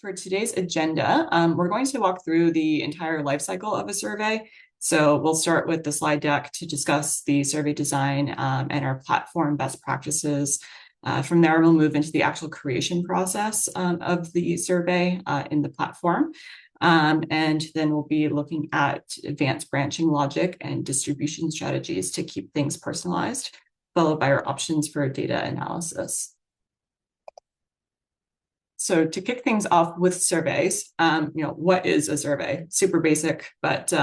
for today's agenda, we're going to walk through the entire life cycle of a survey. So we'll start with the slide deck to discuss the survey design and our platform best practices. From there, we'll move into the actual creation process of the survey in the platform. And then we'll be looking at advanced branching logic and distribution strategies to keep things personalized, followed by our options for data analysis. So to kick things off with surveys, what is a survey? Super basic, but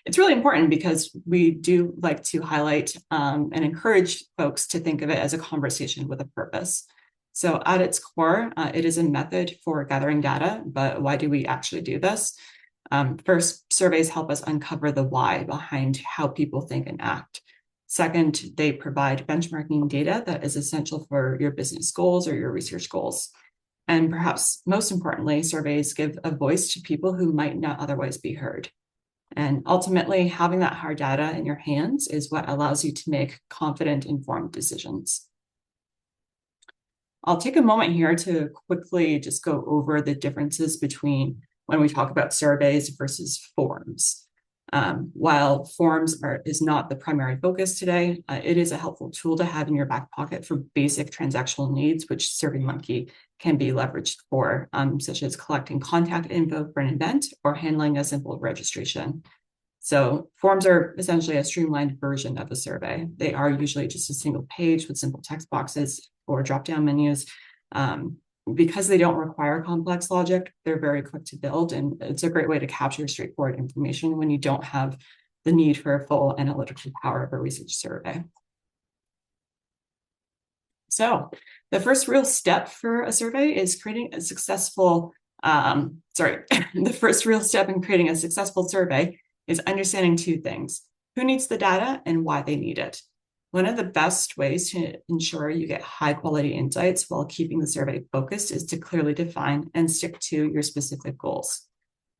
it's really important because we do like to highlight and encourage folks to think of it as a conversation with a purpose. So at its core, it is a method for gathering data, but why do we actually do this? First, surveys help us uncover the why behind how people think and act. Second, they provide benchmarking data that is essential for your business goals or your research goals. And perhaps most importantly, surveys give a voice to people who might not otherwise be heard. And ultimately, having that hard data in your hands is what allows you to make confident, informed decisions. I'll take a moment here to quickly just go over the differences between when we talk about surveys versus forms. While forms is not the primary focus today, it is a helpful tool to have in your back pocket for basic transactional needs, which SurveyMonkey can be leveraged for, such as collecting contact info for an event or handling a simple registration. So forms are essentially a streamlined version of a survey. They are usually just a single page with simple text boxes or drop-down menus. Because they don't require complex logic, they're very quick to build, and it's a great way to capture straightforward information when you don't have the need for a full analytical power of a research survey. So the first real step for a survey is creating a successful, the first real step in creating a successful survey is understanding two things: who needs the data and why they need it. One of the best ways to ensure you get high quality insights while keeping the survey focused is to clearly define and stick to your specific goals.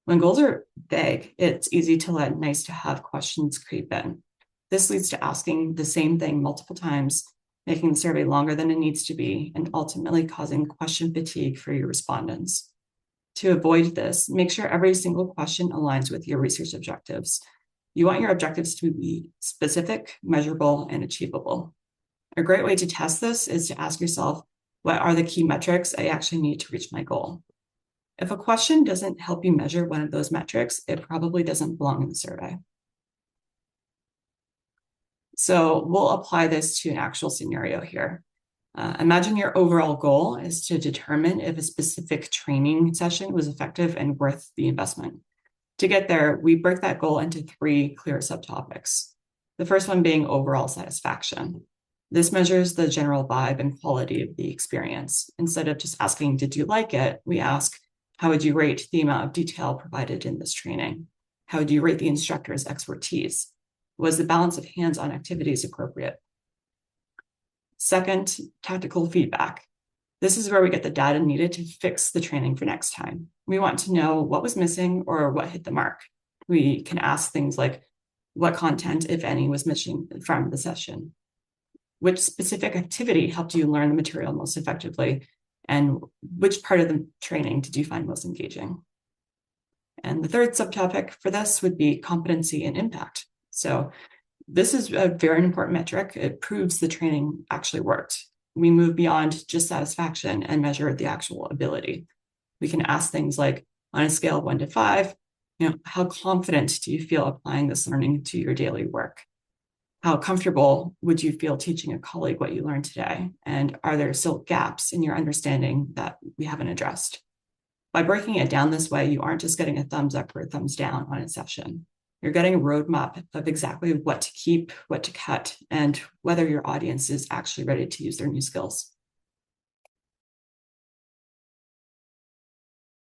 When goals are vague, it's easy to let nice to have questions creep in. This leads to asking the same thing multiple times, making the survey longer than it needs to be, and ultimately causing question fatigue for your respondents. To avoid this, make sure every single question aligns with your research objectives. You want your objectives to be specific, measurable, and achievable. A great way to test this is to ask yourself, what are the key metrics I actually need to reach my goal? If a question doesn't help you measure one of those metrics, it probably doesn't belong in the survey. So we'll apply this to an actual scenario here. Imagine your overall goal is to determine if a specific training session was effective and worth the investment. To get there, we break that goal into three clear subtopics. The first one being overall satisfaction. This measures the general vibe and quality of the experience. Instead of just asking, did you like it? We ask, how would you rate the amount of detail provided in this training? How would you rate the instructor's expertise? Was the balance of hands-on activities appropriate? Second, tactical feedback. This is where we get the data needed to fix the training for next time. We want to know what was missing or what hit the mark. We can ask things like, what content, if any, was missing from the session? Which specific activity helped you learn the material most effectively? And which part of the training did you find most engaging? And the third subtopic for this would be competency and impact. So this is a very important metric. It proves the training actually worked. We move beyond just satisfaction and measure the actual ability. We can ask things like, on a scale of 1 to 5, how confident do you feel applying this learning to your daily work? How comfortable would you feel teaching a colleague what you learned today? And are there still gaps in your understanding that we haven't addressed? By breaking it down this way, you aren't just getting a thumbs up or a thumbs down on a session. You're getting a roadmap of exactly what to keep, what to cut, and whether your audience is actually ready to use their new skills.